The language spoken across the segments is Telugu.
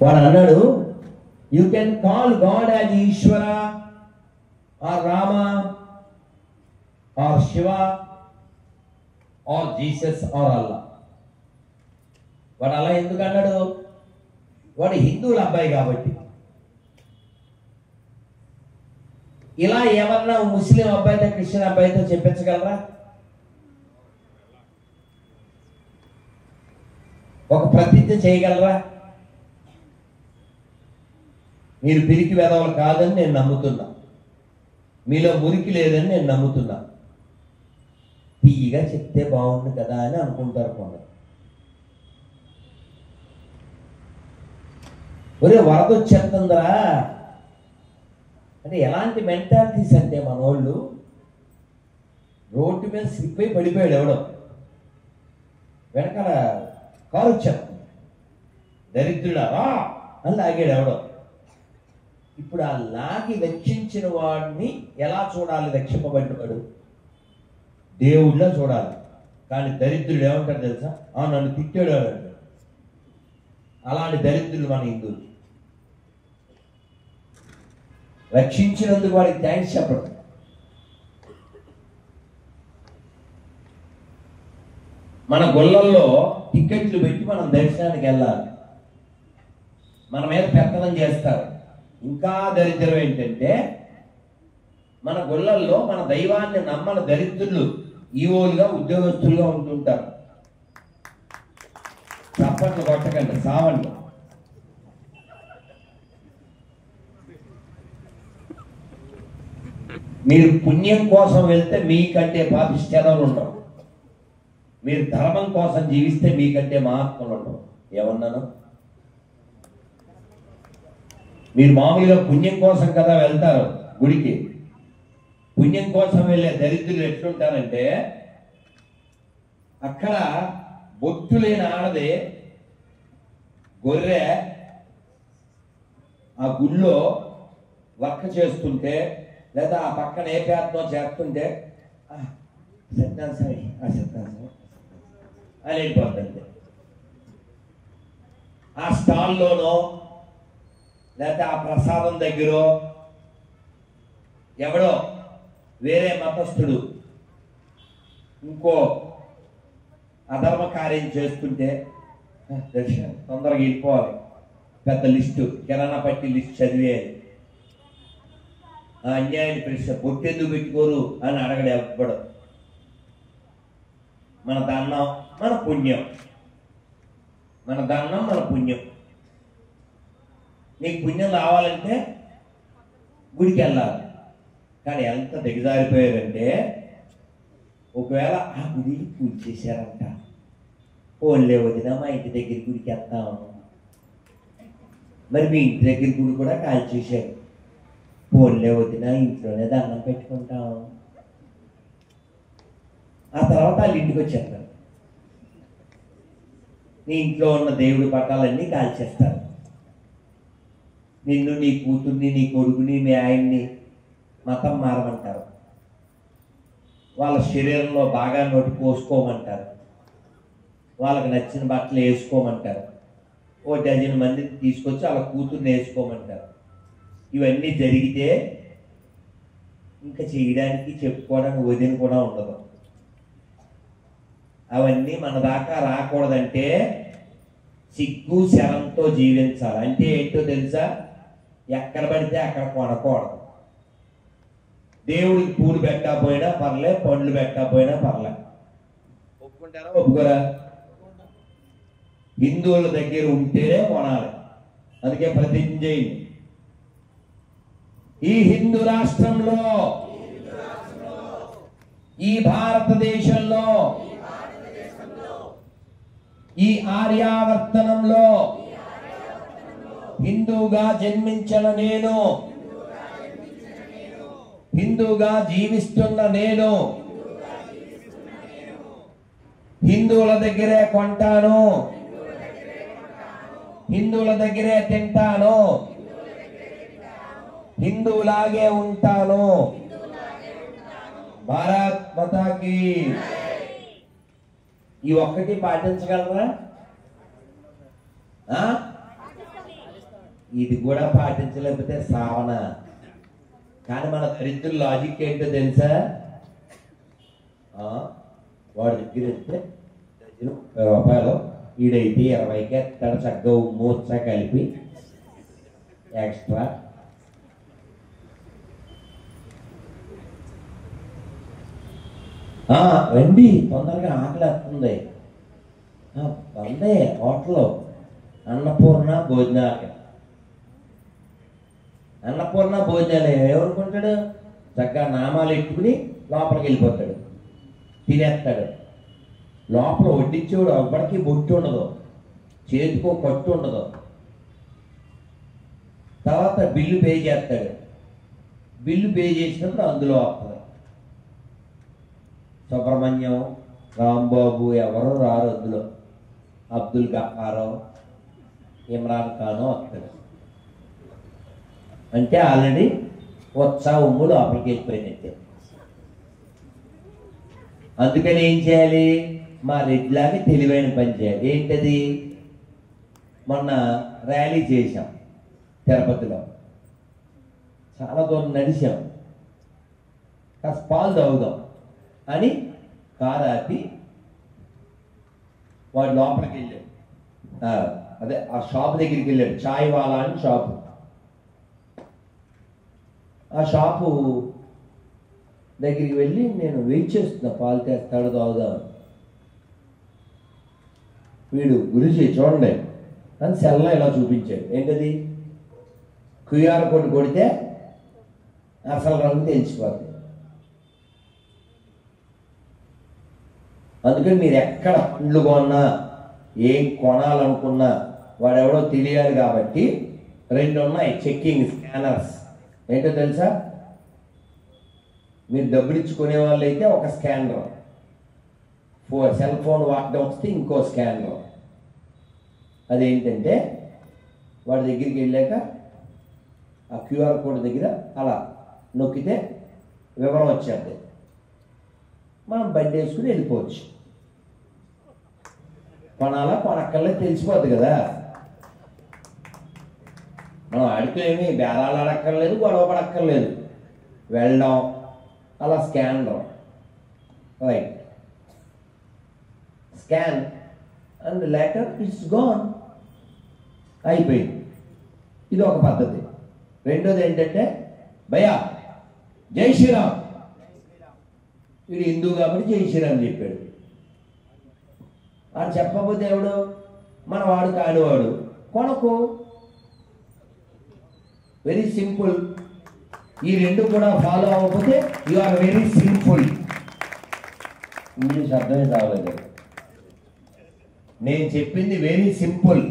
వాడు అన్నాడు, you can call God as Ishwara or Rama or Shiva or Jesus or Allah. వాడు అలా ఎందుకు అన్నాడు? వాడు హిందువుల అబ్బాయి కాబట్టి. ఇలా ఏమన్నా ముస్లిం అబ్బాయితో క్రిస్టియన్ అబ్బాయితో చెప్పించగలరా? ఒక ప్రతిజ్ఞ చేయగలరా? మీరు పిరికి వేదవులు కాదని నేను నమ్ముతున్నా, మీలో మురికి లేదని నేను నమ్ముతున్నా, తీయగా చెప్తే బాగుంది కదా అని అనుకుంటారు కొందరు. ఒరే వరద వచ్చేస్తుందిరా అంటే ఎలాంటి మెంటాలిటీస్ అంటే, మన వాళ్ళు రోడ్డు మీద స్లిప్ అయి పడిపోయాడు ఎవడో, వెనకాల కారు వచ్చేస్తుంది, దరిద్రుడా అని లాగాడు ఎవడో. ఇప్పుడు ఆ లాగి రక్షించిన వాడిని ఎలా చూడాలి? రక్షింపబడినవాడు దేవుళ్ళ చూడాలి. కానీ దరిద్రుడు ఏమంటారు తెలుసా? నన్ను తిట్టాడు అంటాడు. అలాంటి దరిద్రులు మన హిందువులు. రక్షించినందుకు వాడికి థ్యాంక్స్ చెప్పడం. మన గొల్లల్లో టికెట్లు పెట్టి మనం దర్శనానికి వెళ్ళాలి, మన మీద పెత్తనం చేస్తారు. ఇంకా దరిద్రం ఏంటంటే, మన గొల్లల్లో మన దైవాన్ని నమ్మని దరిద్రులు ఈవోలుగా ఉద్యోగస్తులుగా ఉంటుంటారు. చప్పట్లు కొట్టకండి, సావండి. మీరు పుణ్యం కోసం వెళ్తే మీకంటే పాపిష్ఠేదాలు ఉండవు, మీరు ధర్మం కోసం జీవిస్తే మీకంటే మహాత్ములు ఉండవు. ఏమన్నాను? మీరు మామూలుగా పుణ్యం కోసం కదా వెళ్తారు గుడికి. పుణ్యం కోసం వెళ్ళే దరిద్రులు ఎట్లుంటారంటే, అక్కడ బొట్టు లేని ఆడదే గొర్రె ఆ గుళ్ళో వర్క్ చేస్తుంటే, లేదా ఆ పక్కన ఏ పేదం చేస్తుంటే సత్యాన్సారి అని వెళ్ళిపోతుంది. ఆ స్టాల్లోనో లేకపోతే ఆ ప్రసాదం దగ్గర ఎవడో వేరే మతస్థుడు ఇంకో అధర్మ కార్యం చేస్తుంటే దర్శనం తొందరగా వెళ్ళిపోవాలి, పెద్ద లిస్టు, కిరాణా పట్టి లిస్ట్ చదివేది. ఆ అన్యాయాన్ని ప్రశ్న, బొట్టెందుకు పెట్టుకోరు అని అడగడు ఎవ్వడు. మన దాన్నం మన పుణ్యం, మన దాన్నం మన పుణ్యం. నీకు పుణ్యం రావాలంటే గుడికి వెళ్ళాలి. కానీ ఎంత దిగజారిపోయారంటే, ఒకవేళ ఆ గుడి పూజ చేశారంట, ఓన్లే వదిన మా ఇంటి దగ్గర గుడికి వెళ్తాము, మరి మీ ఇంటి దగ్గర గుడి కూడా కాల్ చేశారు, ఓన్లే వదిన ఇంట్లోనే దండం పెట్టుకుంటాము. ఆ తర్వాత వాళ్ళు ఇంటికి వచ్చేస్తారు, నీ ఇంట్లో ఉన్న దేవుడి పటాలన్నీ కాల్చేస్తారు. నిన్ను, నీ కూతుర్ని, నీ కొడుకుని, మీ ఆయన్ని మతం మారమంటారు. వాళ్ళ శరీరంలో బాగా నోటి పోసుకోమంటారు, వాళ్ళకి నచ్చిన బట్టలు వేసుకోమంటారు, ఓ డజన్ మందిని తీసుకొచ్చి వాళ్ళ కూతుర్ని వేసుకోమంటారు. ఇవన్నీ జరిగితే ఇంకా చేయడానికి చెప్పుకోవడానికి వదిన కూడా ఉండదు. అవన్నీ మన దాకా రాకూడదంటే సిగ్గు శరంతో జీవించాలి. అంటే ఏంటో తెలుసా? ఎక్కడ పడితే అక్కడ కొనకూడదు. దేవుడికి పూలు పెట్టకపోయినా పర్లే, పండ్లు పెట్టకపోయినా పర్లే. ఒప్పుకుంటారా ఒప్పుకోరా? హిందువుల దగ్గర ఉంటేనే కొనాలి. అందుకే ప్రతిజ్ఞ చేయండి, ఈ హిందూ రాష్ట్రంలో, ఈ భారతదేశంలో, ఈ ఆర్యావర్తనంలో హిందూగా జన్మించిన నేను, హిందూగా జీవిస్తున్న నేను, హిందువుల దగ్గరే కొంటాను, హిందువుల దగ్గరే తింటాను, హిందువులాగే ఉంటాను. భారత్ మాతాకి. ఈ ఒక్కటి పాటించగలరా? ఇది కూడా పాటించలేకపోతే సావన. కానీ మన దరిద్రుల లాజిక్ ఏంటో తెలుసా? వాడి దగ్గర వెళ్తే రూపాయలు ఈడైతే 20కి ఎక్కడ చక్కగా మూర్చ కలిపి ఎక్స్ట్రా. రండి తొందరగా ఆకలి వస్తుంది. వందే హోటల్లో అన్నపూర్ణ భోజనాలయం. అన్నపూర్ణ భోజనాలయం ఎవరుకుంటాడు? చక్కగా నామాలు ఎట్టుకుని లోపలికి వెళ్ళిపోతాడు, తినేస్తాడు. లోపల వడ్డించేవాడు ఎవ్వడికి బొట్టు ఉండదు, చేతికో కట్టు ఉండదు. తర్వాత బిల్లు పే చేస్తాడు. బిల్లు పే చేసినప్పుడు అందులో వస్తుంది. సుబ్రహ్మణ్యం, రాంబాబు ఎవరో రారు అందులో. అబ్దుల్ గఫారో, ఇమ్రాన్ ఖానో వస్తాడు. అంటే ఆల్రెడీ ఉత్సాహము లోపలికి వెళ్ళిపోయినట్టే. అందుకని ఏం చేయాలి? మా రెడ్లాగా తెలివైన పని చేయాలి. ఏంటది? మొన్న ర్యాలీ చేశాం తిరుపతిలో. చాలా దూరం నడిచాం. కాస్త పాలు తాగుదాం అని కారు ఆపి వాడు లోపలికి వెళ్ళాడు. అదే ఆ షాప్ దగ్గరికి వెళ్ళాడు, చాయ్ వాలా అని షాపు. ఆ షాపు దగ్గరికి వెళ్ళి నేను వెయిట్ చేస్తున్నా, పాలు తెస్తాడు తాగుదాం. వీడు గురుజీ చూడండి అని సెల్లో ఇలా చూపించాడు. ఏంటది? క్యూఆర్ కోడ్ కొడితే అసలు రంగు తెలిసిపోతుంది. అందుకని మీరు ఎక్కడ పండ్లు కొన్నా, ఏం కొనాలనుకున్నా వాడెవడో తెలియాలి. కాబట్టి 2 ఉన్నాయి చెక్కింగ్ స్కానర్స్. ఏంటో తెలుసా? మీరు డబ్బులు ఇచ్చుకునే వాళ్ళు అయితే ఒక స్కానర్, సెల్ ఫోన్ వాడడం వస్తే ఇంకో స్కానర్. అదేంటంటే వాడి దగ్గరికి వెళ్ళాక ఆ క్యూఆర్ కోడ్ దగ్గర అలా నొక్కితే వివరం వచ్చేది. మనం బండి వేసుకుని వెళ్ళిపోవచ్చు. కొనాలా కొనక్కర్లేదు తెలిసిపోద్ది కదా. మనం ఆడితో ఏమి బేరాలు ఆడక్కర్లేదు, గొడవ పడక్కర్లేదు. వెళ్ళడం అలా scanner, right, scan and later it's gone, అయిపోయింది. ఇది ఒక పద్ధతి. రెండోది ఏంటంటే భయ్యా జై శ్రీరామ్. వీడు హిందూ కాబట్టి జై శ్రీరామ్ చెప్పాడు. వాడు చెప్పకపోతే ఎవడు? మన వాడు కానివాడు. కొనకు. Very simple. ఈ 2 కూడా ఫాలో అవ్వకపోతే you are very simple. English అర్థమే కావాలి. నేను చెప్పింది వెరీ సింపుల్.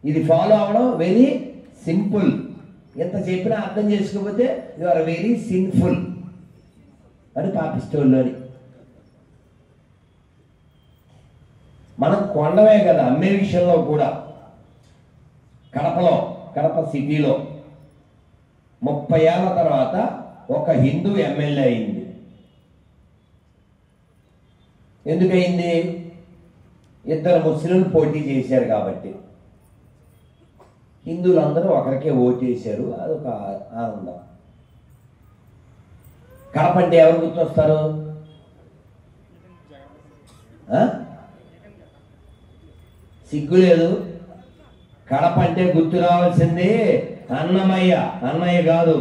ఇది ఫాలో అవ్వడం వెరీ సింపుల్. ఎంత చెప్పినా అర్థం చేసుకోకపోతే యు ఆర్ వెరీ సిన్ఫుల్ అని పాపిస్తోళ్ళని. మనం కొండవే కదా అమ్మే విషయంలో కూడా. కడప సిటీలో 30 ఏళ్ల తర్వాత ఒక హిందూ ఎమ్మెల్యే అయింది. ఎందుకయింది? 2 ముస్లింలు పోటీ చేశారు కాబట్టి. హిందువులందరూ ఒకరికే ఓటేశారు. అదొక ఆనందం. కడప అంటే ఎవరు గుర్తొస్తారు? సిగ్గులేదు. కడప అంటే గుర్తు రావాల్సింది అన్నమయ్య. అన్నయ్య కాదు.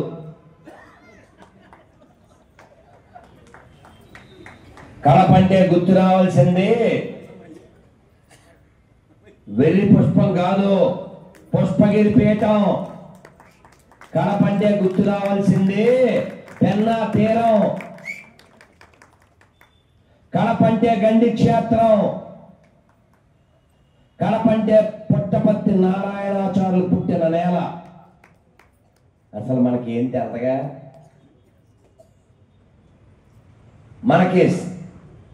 కడప అంటే గుర్తు రావాల్సింది వెర్రి పుష్పం కాదు, పుష్పగిరి పీఠం. కడప అంటే గుర్తు రావాల్సింది పెన్నా తీరం. కడప అంటే గండి క్షేత్రం. కడప అంటే పుట్టపర్తి నారాయణాచార్యులు పుట్టిన నేల. అసలు మనకి ఏంటి అంతగా? మనకి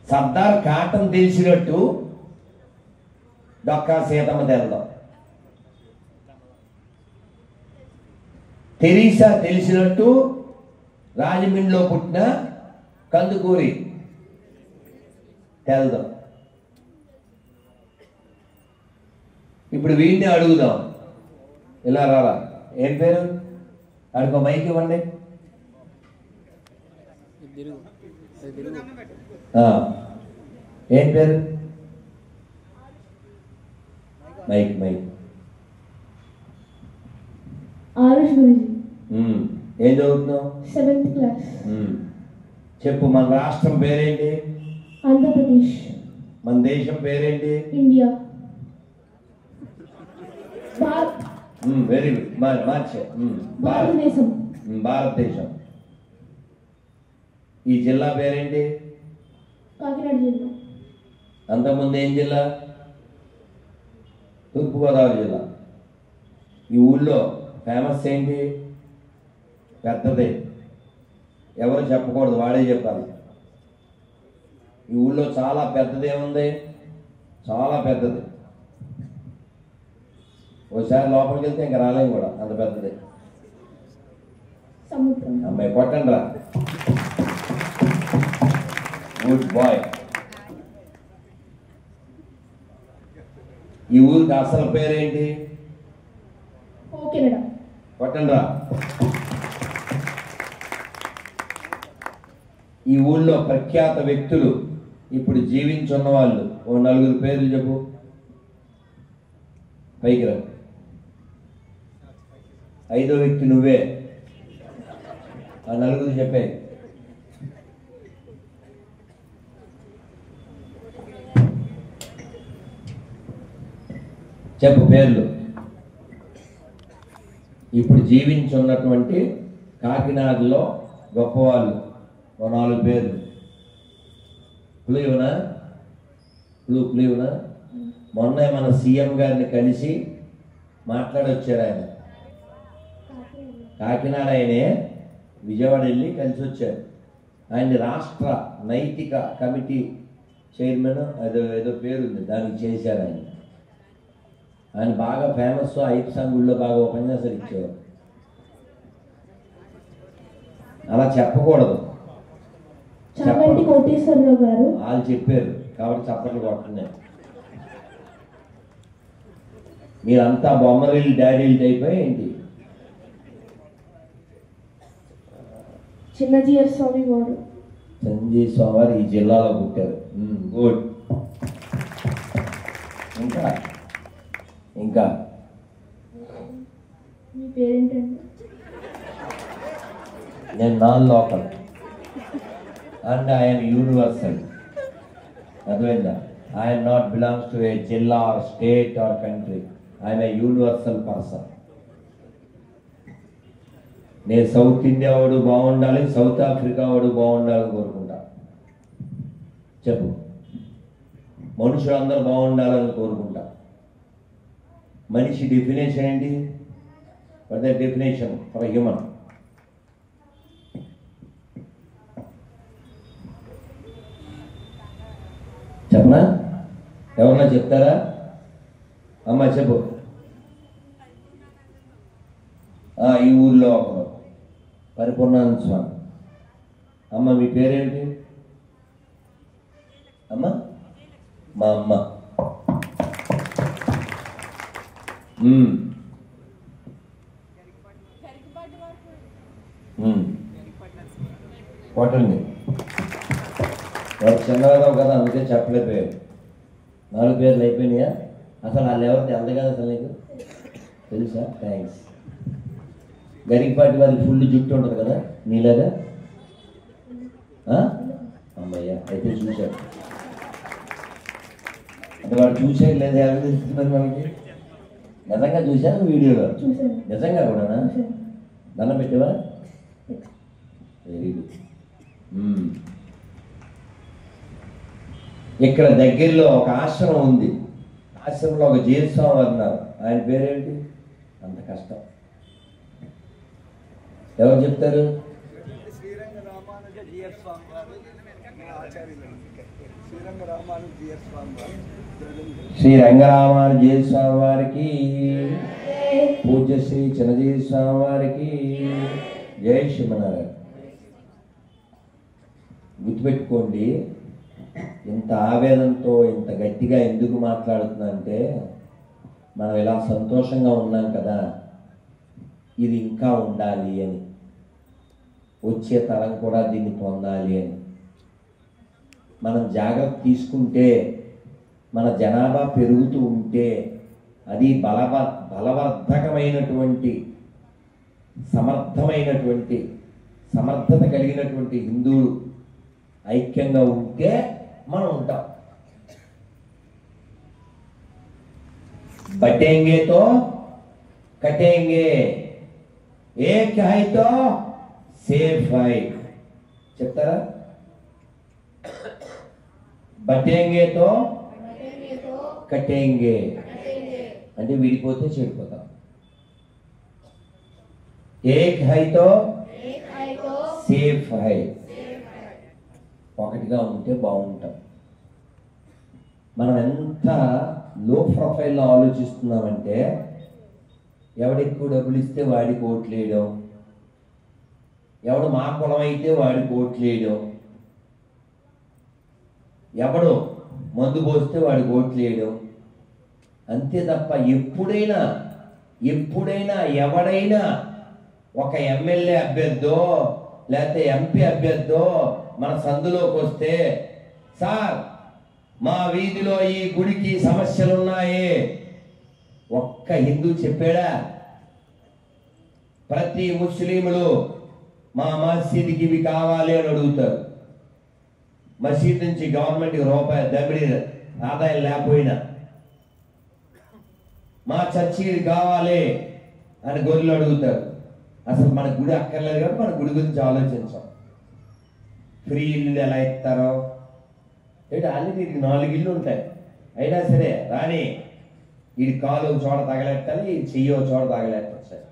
సర్దార్ కాటన్ తెలిసినట్టు డొక్కా సీతమ్మ తెలదాం. తెరీసా తెలిసినట్టు రాజమండ్రిలో పుట్టిన కందుకూరి తెలదాం. ఇప్పుడు వీడిని అడుగుదాం. ఇలా రారా, ఏం పేరు? ఆడికో మైక్ ఇవ్వండి. ఏం పేరు? Mic mic. ఏం చదువుతున్నావు? 7th class. చెప్పు, మన రాష్ట్రం పేరేంటి? ఆంధ్రప్రదేశ్. మన దేశం పేరేంటి? ఇండియా. వెరీ గుడ్, మార్చే. భారతదేశం. భారతదేశం. ఈ జిల్లా పేరేంటి? కాకినాడ జిల్లా. అంతకుముందు ఏం జిల్లా? తూర్పుగోదావరి జిల్లా. ఈ ఊళ్ళో ఫేమస్ ఏంటి? పెద్దదే, ఎవరు చెప్పకూడదు, వాడే చెప్పాలి. ఈ ఊళ్ళో చాలా పెద్దది ఏముంది? చాలా పెద్దది. ఒకసారి లోపలికి వెళ్తే ఇంకా రాలేం కూడా, అంత పెద్దది. సముద్రం. అమ్మాయి కొట్టండి రా, గుడ్ బాయ్. ఈ ఊరికి అసలు పేరేంటి? కాకినాడ. కొట్టండి రా. ఈ ఊళ్ళో ప్రఖ్యాత వ్యక్తులు, ఇప్పుడు జీవించున్న వాళ్ళు ఓ 4 పేర్లు చెప్పు. పైకి రా. 5వ వ్యక్తి నువ్వే. ఆ 4 చెప్పే. చెప్పు పేర్లు. ఇప్పుడు జీవించున్నటువంటి కాకినాడలో గొప్పవాళ్ళు ఓ 4 పేర్లు. క్లూ ఇవ్వనా? క్లూ ఇవ్వనా? మొన్న మన సీఎం గారిని కలిసి మాట్లాడొచ్చారు ఆయన. కాకినాడ ఆయనే విజయవాడ వెళ్ళి కలిసి వచ్చారు. ఆయన రాష్ట్ర నైతిక కమిటీ చైర్మన్, ఏదో పేరుంది, దానికి చేశారు ఆయన. ఆయన బాగా ఫేమస్. ఐప్సాంగ్ గుళ్ళో బాగా ఉపన్యాసాలు ఇచ్చేవారు. అలా చెప్పకూడదు. చాగంటి కోటేశ్వరరావు గారు. వాళ్ళు చెప్పారు కాబట్టి చప్పట్లు కొడుతున్నాయి. మీరంతా బొమ్మరిల్లు డాడీలు అయిపోయి ఏంటి? చిన్నజీయర్ స్వామి వారు. సంజీవ స్వామి వారు ఈ జిల్లాలో పుట్టారు. గుడ్. ఇంకా ఇంకా మీ పేరేంటండి? నేను non local and I'm universal. అర్థమైందా? I'm not belongs to a జిల్లా or state or country. I'm a universal person. నేను సౌత్ ఇండియా వాడు బాగుండాలి, సౌత్ ఆఫ్రికా వాడు బాగుండాలని కోరుకుంటా. చెప్పు. మనుషులందరూ బాగుండాలని కోరుకుంటా. మనిషి డెఫినేషన్ ఏంటి? What the definition for human? చెప్పనా? ఎవరన్నా చెప్తారా? అమ్మ చెప్పు. ఈ ఊర్లో ఒకరు పరిపూర్ణానంద స్వామి. అమ్మ మీ పేరేంటి? అమ్మ? మా అమ్మ. కొట్టండి. వాడు చిన్నవాడు కదా, అందుకే చెప్పలేకపోయాడు. 4 పేర్లు అయిపోయినాయా? అసలు వాళ్ళు ఎవరు ఎంత కదా అసలు నీకు తెలుసా? థ్యాంక్స్. గరికపాటి వారికి ఫుల్ జుట్టు ఉంటుంది కదా నీలాగా. అమ్మయ్య, అయితే చూశాడు. అంటే వాడు చూసాడు లేదా ఎవరు తెలుస్తుంది మనకి? నిజంగా చూశాను వీడియోలో. నిజంగా కూడానా? దండం పెట్టావా? Very good. ఇక్కడ దగ్గరలో ఒక ఆశ్రమం ఉంది. ఆశ్రమంలో ఒక జీరస్వామి వారు ఉన్నారు. ఆయన పేరేంటి? అంత కష్టం. ఎవరు చెప్తారు? శ్రీ రంగరామానుజ స్వామి వారికి, పూజ్య శ్రీ చిన్నజీవ స్వామి వారికి జై శ్రీమన్నారాయణ. గుర్తుపెట్టుకోండి, ఇంత ఆవేదనతో ఇంత గట్టిగా ఎందుకు మాట్లాడుతున్నా అంటే, మనం ఇలా సంతోషంగా ఉన్నాం కదా, ఇది ఇంకా ఉండాలి అని, వచ్చే తరం కూడా దీన్ని పొందాలి అని మనం జాగ్రత్త తీసుకుంటే, మన జనాభా పెరుగుతూ ఉంటే అది బలవర్ధకమైనటువంటి సమర్థత కలిగినటువంటి హిందువులు ఐక్యంగా ఉంటే మనం ఉంటాం. బటేంగే తో కటేంగే, ఏక్ హై తో సేఫ్ హై. చెప్తారా? బటేంగే తో కటేంగే అంటే విడిపోతే చెడిపోతాం. ఏక్ హై తో సేఫ్ హై, ఒకటిగా ఉంటే బాగుంటాం. మనం ఎంత లో ప్రొఫైల్లో ఆలోచిస్తున్నామంటే, ఎవడెక్కువ డబ్బులు ఇస్తే వాడికి ఓట్లు వేయడం, ఎవడు మా కులం అయితే వాడికి ఓట్లు వేయడం, ఎవడు మందు పోస్తే వాడికి ఓట్లు వేయడం, అంతే తప్ప ఎప్పుడైనా ఎవడైనా ఒక ఎమ్మెల్యే అభ్యర్థో లేకపోతే ఎంపీ అభ్యర్థో మన సందులోకి వస్తే, సార్ మా వీధిలో ఈ గుడికి సమస్యలున్నాయి, ఒక్క హిందూ చెప్పాడా? ప్రతి ముస్లింలు మా మసీదుకి ఇవి కావాలి అని అడుగుతారు. మసీద్ నుంచి గవర్నమెంట్కి రూపాయి దమిడి ఆదాయం లేకపోయినా మా చర్చికి కావాలి అని గొర్రెలు అడుగుతారు. అసలు మన గుడి అక్కర్లేదు కాబట్టి మన గుడి గురించి ఆలోచించాం. ఫ్రీ ఇల్లు ఎలా ఇస్తారో ఏంటి, ఆల్రెడీ 4 ఇళ్ళు ఉంటాయి, అయినా సరే రాని వీడి కాలు ఒక చోట తగలెట్టాలి, ఈ చెయ్యి ఒక చోట తగలెట్టాలి.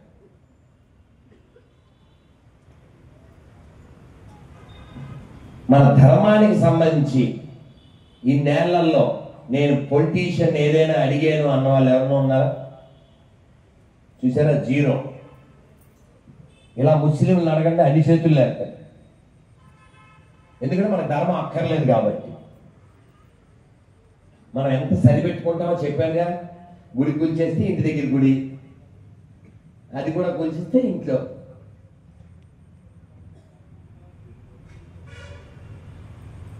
మన ధర్మానికి సంబంధించి ఈ నేలల్లో నేను పొలిటీషియన్ ఏదైనా అడిగాను అన్న వాళ్ళు ఎవరైనా ఉన్నారా? చూసారా? 0. ఇలా ముస్లింలు అడగండి, అన్ని చేతులు లేస్తాయి. ఎందుకంటే మన ధర్మం అక్కర్లేదు కాబట్టి. మనం ఎంత సరిపెట్టుకుంటామో చెప్పానుగా. గుడి కూల్చేస్తే ఇంటి దగ్గర గుడి, అది కూడా కూల్చేస్తే ఇంట్లో.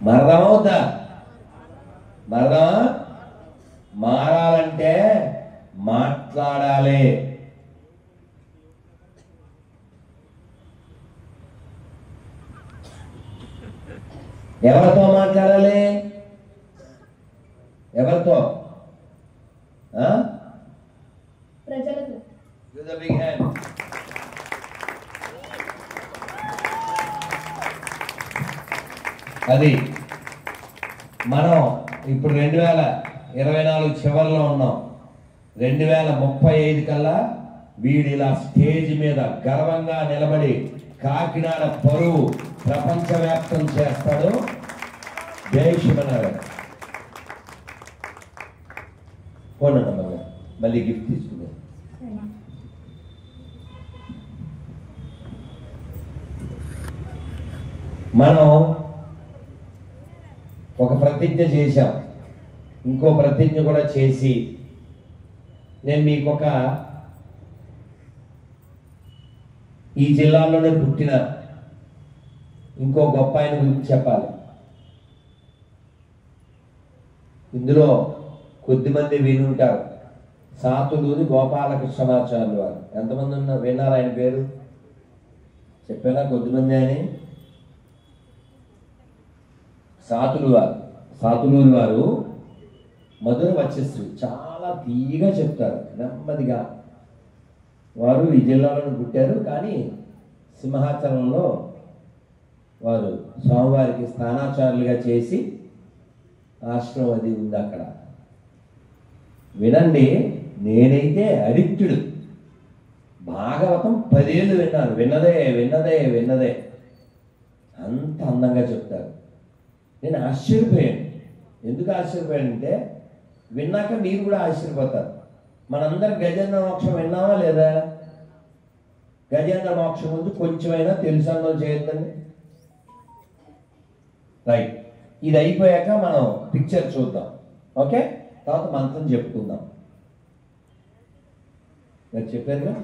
మరదమవుతా మరదమా? మారాలంటే మాట్లాడాలి. ఎవరితో మాట్లాడాలి? ఎవరితో? ప్రజలతో. అది మనం ఇప్పుడు 2024 చివరిలో ఉన్నాం. 2035 కల్లా వీడిలా స్టేజ్ మీద గర్వంగా నిలబడి కాకినాడ పరువు ప్రపంచవ్యాప్తం చేస్తాడు. జై శివనారాయణ. పోనమ్మా, మళ్ళీ గిఫ్ట్ తీసుకుందాం. మనం ఒక ప్రతిజ్ఞ చేశాం, ఇంకో ప్రతిజ్ఞ కూడా చేసి, నేను మీకు ఒక ఈ జిల్లాలోనే పుట్టిన ఇంకో గొప్ప ఆయన గురించి చెప్పాలి. ఇందులో కొద్దిమంది వినుంటారు. సాతులూరి గోపాలకృష్ణమాచార్యులు వారు. ఎంతమంది ఉన్నారు విన్నారు ఆయన పేరు? చెప్పారా? కొద్దిమంది అని. సాతులూరి వారు మధుర వచ్చేసి చాలా తీయగా చెప్తారు, నెమ్మదిగా. వారు ఈ జిల్లాలో పుట్టారు, కానీ సింహాచలంలో వారు స్వామివారికి స్థానాచారులుగా చేసి ఆశ్రమం అది ఉంది అక్కడ. వినండి, నేనైతే అడిక్టుడు. భాగవతం 10 ఏళ్ళు విన్నాను. విన్నదే అంత అందంగా చెప్తారు. నేను ఆశ్చర్యపోయాను. ఎందుకు ఆశ్చర్యపోయానంటే, విన్నాక మీరు కూడా ఆశ్చర్యపోతారు. మనందరం గజేంద్ర మోక్షం విన్నామా లేదా? గజేంద్ర మోక్షం ముందు కొంచెమైనా తెలుసన్నో చేయొద్దండి. రైట్, ఇది అయిపోయాక మనం పిక్చర్ చూద్దాం. ఓకే, తర్వాత మంత్రం చెప్పుకుందాం. మీరు చెప్పారుగా,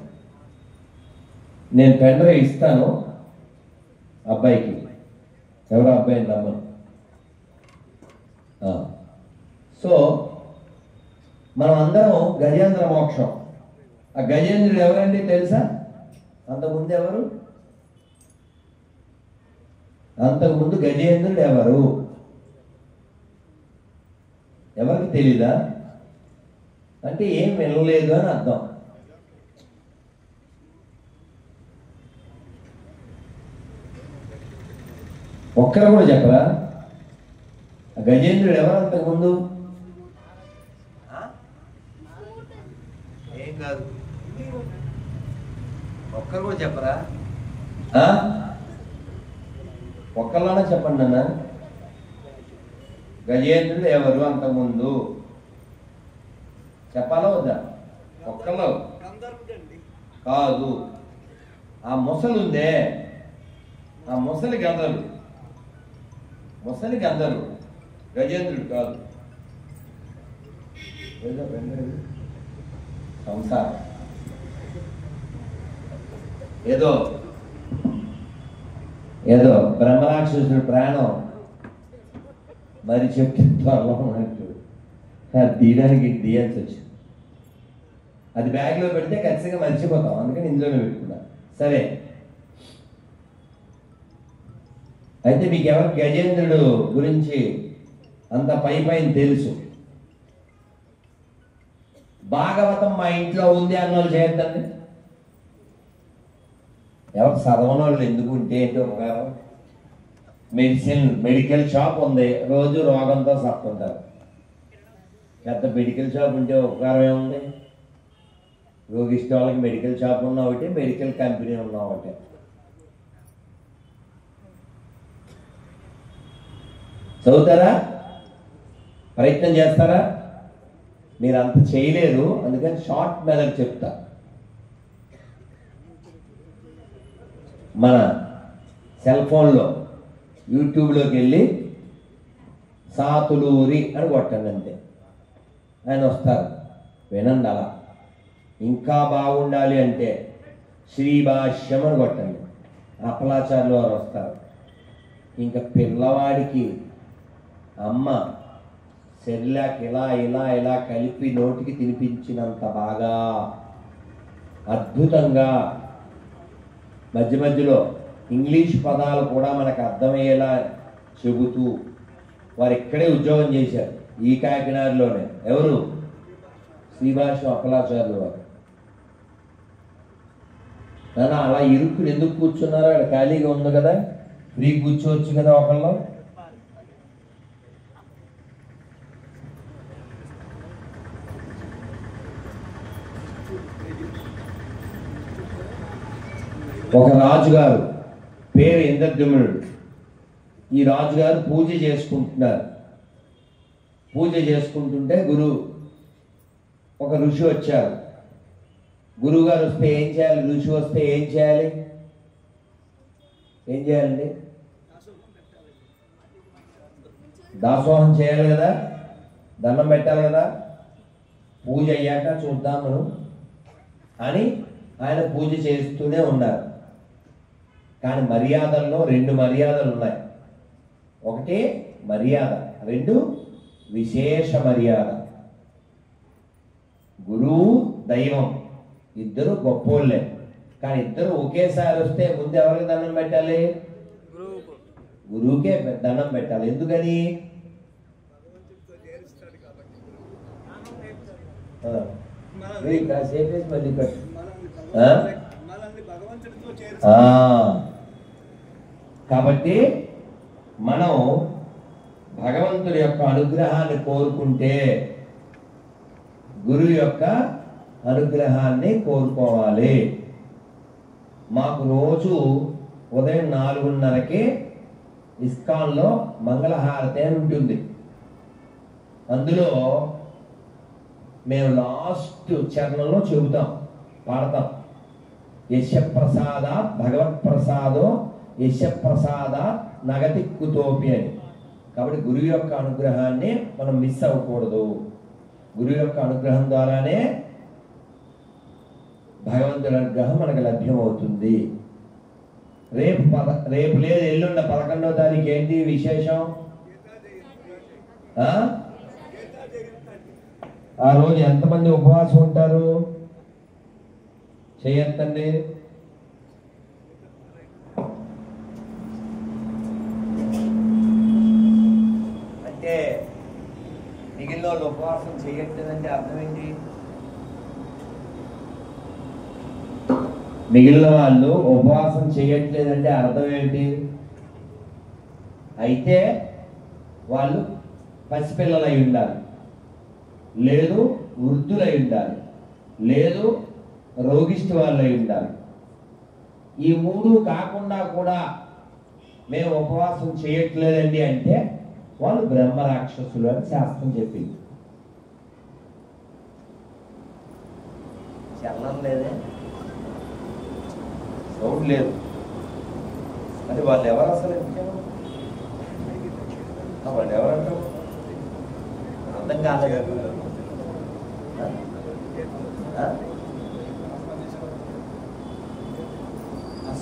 నేను పెన్ డ్రైవ్ ఇస్తాను అబ్బాయికి, ఎవరో అబ్బాయిని రమ్మను. సో మనం అందరం గజేంద్ర మోక్షం. ఆ గజేంద్రుడు ఎవరండి తెలుసా? అంతకుముందు ఎవరు? అంతకుముందు గజేంద్రుడు ఎవరు? ఎవరికి తెలీదా? అంటే ఏం వినలేదు అని అర్థం. ఒక్కరు కూడా చెప్పరా? గజేంద్రుడు ఎవరు అంతకుముందు? ఏం కాదు, ఒక్కరు కూడా చెప్పరా? ఒక్కళ్ళనే చెప్పండి అన్న. గజేంద్రుడు ఎవరు అంతకుముందు? చెప్పాలా వద్దా? ఒక్కళ్ళు కాదు. ఆ ముసలు ఉందే, ఆ ముసలి గంధర్వుడు. ముసలి గంధర్వుడు, గజేంద్రుడు కాదు. సంసారం ఏదో ఏదో బ్రహ్మరాక్షసుడు ప్రాణం మరి చెట్టు త్వరలో ఉన్నట్టు తీయడానికి తీయాల్సి వచ్చింది. అది బ్యాగ్లో పెడితే ఖచ్చితంగా మర్చిపోతాం, అందుకని ఇందులోనే పెట్టుకున్నా. సరే, అయితే మీకు ఎవరు గజేంద్రుడు గురించి అంత పైన తెలుసు? భాగవతం మా ఇంట్లో ఉంది అన్నోళ్ళు చేయొద్దండి. ఎవరు చదవని వాళ్ళు ఎందుకు ఉంటే ఏంటి ఉపకారం? మెడికల్ షాప్ ఉంది, రోజు రోగంతో సత్తుంటారు. పెద్ద మెడికల్ షాప్ ఉంటే ఉపకారం ఏముంది? రోగిష్ట వాళ్ళకి మెడికల్ షాప్ ఉన్న ఒకటి, మెడికల్ కంపెనీ ఉన్న ఒకటి. చదువుతారా? ప్రయత్నం చేస్తారా? మీరు అంత చేయలేరు, అందుకని షార్ట్ మెథడ్ చెప్తా. మన సెల్ ఫోన్లో యూట్యూబ్లోకి వెళ్ళి సాతులూరి అని కొట్టండి, అంతే. ఆయన వస్తారు, వినండి. అలా ఇంకా బాగుండాలి అంటే శ్రీభాష్యం అని కొట్టండి, అప్పలాచార్యులు వారు వస్తారు. ఇంకా పిల్లవాడికి అమ్మ సెరిలాక్ ఇలా ఇలా ఇలా కలిపి నోటికి తినిపించినంత బాగా అద్భుతంగా మధ్య మధ్యలో ఇంగ్లీష్ పదాలు కూడా మనకు అర్థమయ్యేలా చెబుతూ వారు ఇక్కడే ఉద్యోగం చేశారు, ఈ కాకినాడలోనే. ఎవరు? శ్రీభాష్యం అప్పలాచార్యులు వారు. నాన్న అలా ఇరుక్కుని ఎందుకు కూర్చున్నారో? అక్కడ ఖాళీగా ఉంది కదా, ఫ్రీ కూర్చోవచ్చు కదా ఒకళ్ళు. ఒక రాజుగారు పేరు ఇంద్రద్యుమ్నుడు. ఈ రాజుగారు పూజ చేసుకుంటున్నారు. పూజ చేసుకుంటుంటే ఒక ఋషి వచ్చారు. గురువు గారు వస్తే ఏం చేయాలి? ఋషి వస్తే ఏం చేయాలి? ఏం చేయాలండి? దాసోహం చేయాలి కదా, దండం పెట్టాలి కదా. పూజ అయ్యాక చూద్దాము అని ఆయన పూజ చేస్తూనే ఉన్నారు. కానీ మర్యాదల్లో 2 మర్యాదలు ఉన్నాయి. ఒకటి మర్యాద, 2 విశేష మర్యాద. గురువు దైవం ఇద్దరు గొప్పోళ్ళే, కానీ ఇద్దరు ఒకేసారి వస్తే ముందు ఎవరికి దండం పెట్టాలి? గురువుకే దండం పెట్టాలి. ఎందుకని? కాబట్టి మనం భగవంతుడి యొక్క అనుగ్రహాన్ని కోరుకుంటే గురువు యొక్క అనుగ్రహాన్ని కోరుకోవాలి. మాకు రోజు ఉదయం 4:30కి ఇస్కాన్లో మంగళహారతి అని ఉంటుంది. అందులో మేము లాస్ట్ చరణంలో చెబుతాం, పాడతాం. యశప్రసాద భగవత్ ప్రసాదో యశప్రసాద నగతి కుతోపి అని. కాబట్టి గురువు యొక్క అనుగ్రహాన్ని మనం మిస్ అవ్వకూడదు. గురువు యొక్క అనుగ్రహం ద్వారానే భగవంతుడి అనుగ్రహం మనకు లభ్యమవుతుంది. రేపు లేదు, ఎల్లుండ 11వ తారీఖు ఏంటి విశేషం? ఆ రోజు ఎంతమంది ఉపవాసం ఉంటారు? చేయొద్దండి. అంటే మిగిలిన వాళ్ళు ఉపవాసం చేయట్లేదంటే అర్థం ఏంటి? మిగిలిన వాళ్ళు ఉపవాసం చేయట్లేదంటే అర్థం ఏంటి? అయితే వాళ్ళు పసిపిల్లలై ఉండాలి, లేదు వృద్ధులై ఉండాలి, లేదు రోగిష్టి వాళ్ళై ఉండాలి. ఈ మూడు కాకుండా కూడా మేము ఉపవాసం చేయట్లేదండి అంటే వాళ్ళు బ్రహ్మ రాక్షసులు అని శాస్త్రం చెప్పింది. చల్లం లేదే, సౌండ్ లేదు, మరి వాళ్ళు ఎవరు అసలు? వాళ్ళు ఎవరంటారు? అర్థం కాలేదు.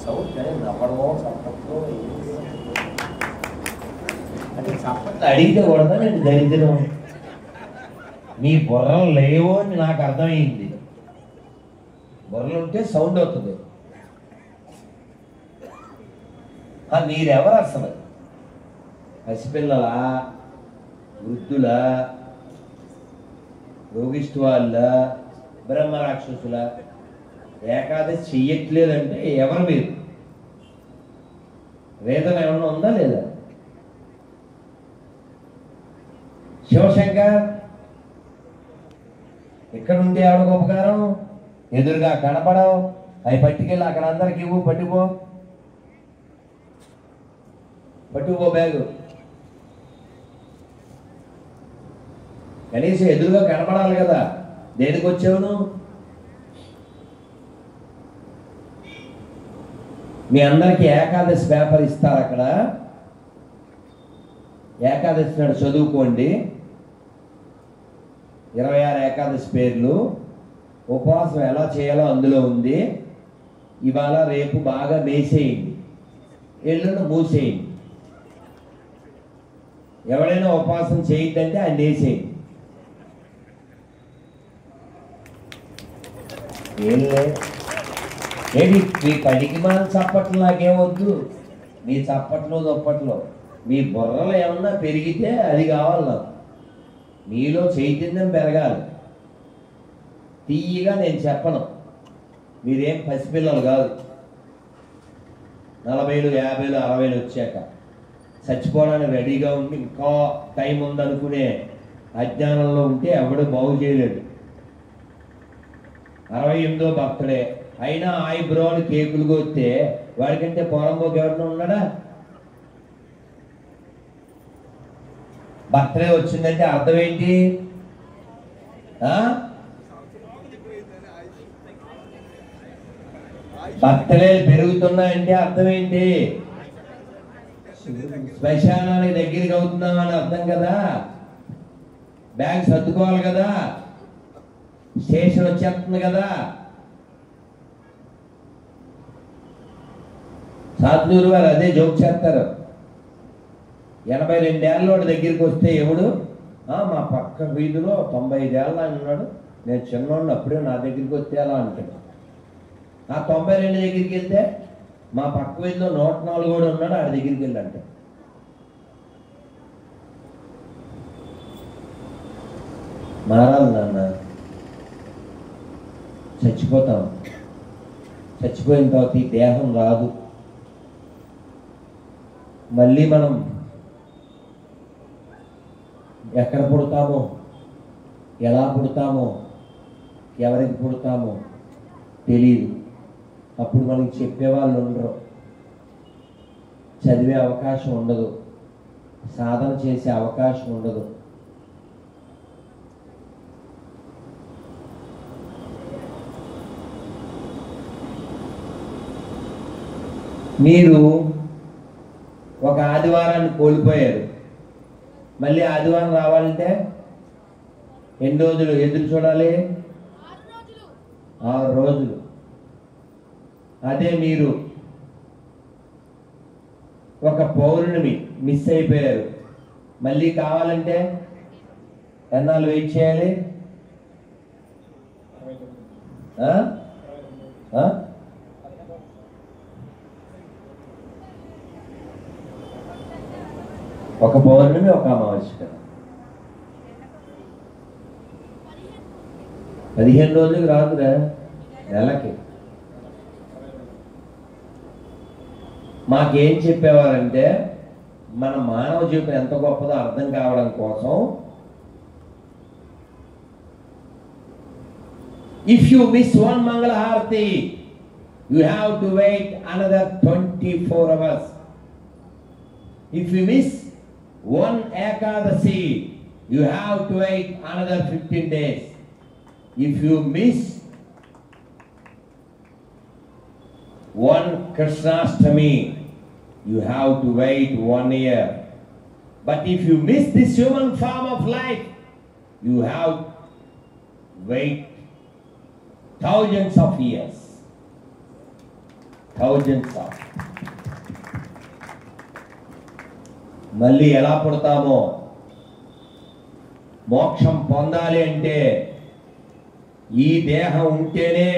సౌండ్ నవ్వడమో చప్పట్లో అంటే చప్పట్లు అడిగితే కూడా నేను దరిద్రం, మీ బుర్రలు లేవో అని నాకు అర్థమైంది. బుర్రలు ఉంటే సౌండ్ అవుతుంది. మీరెవరు అసలు? పసిపిల్లల, వృద్ధుల, రోగిష్టి వాళ్ళ, బ్రహ్మ రాక్షసుల? ఏకాదశి చెయ్యట్లేదంటే ఎవరు మీరు? వేదన ఏమన్నా ఉందా లేదా? శివశంకర్ ఇక్కడ ఉంటే ఎవరికి ఉపకారం? ఎదురుగా కనపడవు, అవి పట్టుకెళ్ళి అక్కడ అందరికి ఇవ్వు, పట్టుకో బ్యాగు. కనీసం ఎదురుగా కనపడాలి కదా. దేనికి వచ్చావును? మీ అందరికీ ఏకాదశి పేపర్ ఇస్తారు అక్కడ. ఏకాదశి నాడు చదువుకోండి. 26 ఏకాదశి పేర్లు, ఉపవాసం ఎలా చేయాలో అందులో ఉంది. ఇవాళ రేపు బాగా మేసేయండి, ఎల్లుండి మూసేయండి. ఎవడైనా ఉపవాసం చేయొద్దంటే ఆయన వేసేయండి. ఏంటి మీ పనికి మన చప్పట్లు నాకేమొద్దు, మీ చప్పట్లు దొప్పట్లు. మీ బుర్రలు ఏమన్నా పెరిగితే అది కావాలి నాకు. మీలో చైతన్యం పెరగాలి. తీయగా నేను చెప్పను, మీరేం పసిపిల్లలు కాదు. 40, 50, 60 వచ్చాక చచ్చిపోవడానికి రెడీగా ఉండి ఇంకా టైం ఉందనుకునే అజ్ఞానంలో ఉంటే ఎవడు బాగు చేయలేడు. 68వ బర్త్డే అయినా ఐబ్రోని కేకులు కొస్తే వాడికంటే పొరంబోకి ఎవరిని ఉన్నాడా? బర్త్డే వచ్చిందంటే అర్థం ఏంటి? బర్త్డే పెరుగుతున్నాయంటే అర్థం ఏంటి? శ్మశానానికి దగ్గరికి అవుతున్నామని అర్థం కదా. బ్యాగ్ సర్దుకోవాలి కదా, స్టేషన్ వచ్చేస్తుంది కదా. సాధువులు వారు అదే జోక్ చేస్తారు. 82 ఏళ్ళ దగ్గరికి వస్తే ఎవడు, మా పక్క వీధిలో 95 ఏళ్ళ ఆయన ఉన్నాడు, నేను చిన్నోడిని, అప్పుడే నా దగ్గరికి వస్తే ఎలా అంటాడు. ఆ 92 దగ్గరికి వెళ్తే మా పక్క వీధిలో 104 కూడా ఉన్నాడు, ఆడి దగ్గరికి వెళ్ళి అంటాడు. మారాలి నాన్న, చచ్చిపోతాం. చచ్చిపోయిన తర్వాత ఈ దేహం రాదు. మళ్ళీ మనం ఎక్కడ పుడతామో, ఎలా పుడతామో, ఎవరికి పుడతామో తెలియదు. అప్పుడు మనకి చెప్పేవాళ్ళు ఉండరు, చదివే అవకాశం ఉండదు, సాధన చేసే అవకాశం ఉండదు. మీరు ఒక ఆదివారాన్ని కోల్పోయారు, మళ్ళీ ఆదివారం రావాలంటే ఎన్ని రోజులు ఎదురు చూడాలి? 6 రోజులు. అదే మీరు ఒక పౌర్ణమి మిస్ అయిపోయారు, మళ్ళీ కావాలంటే ఎన్నాళ్ళు వెయిట్ చేయాలి? ఆ? ఆ? ఒక పౌర్ణమి ఒక అమావాస్య కదా, 15 రోజులకు రాదురా, నెలకి. మాకేం చెప్పేవారంటే మన మానవ జీవితం ఎంత గొప్పదో అర్థం కావడం కోసం, if you miss one Mangalaharathi you have to wait another 24 hours. If you miss one Ekadasi, you have to wait another 15 days. If you miss one Krishnashtami, you have to wait 1 year. But if you miss this human form of life, you have wait thousands of years. Thousands of. మళ్ళీ ఎలా పుడతామో, మోక్షం పొందాలి అంటే ఈ దేహం ఉంటేనే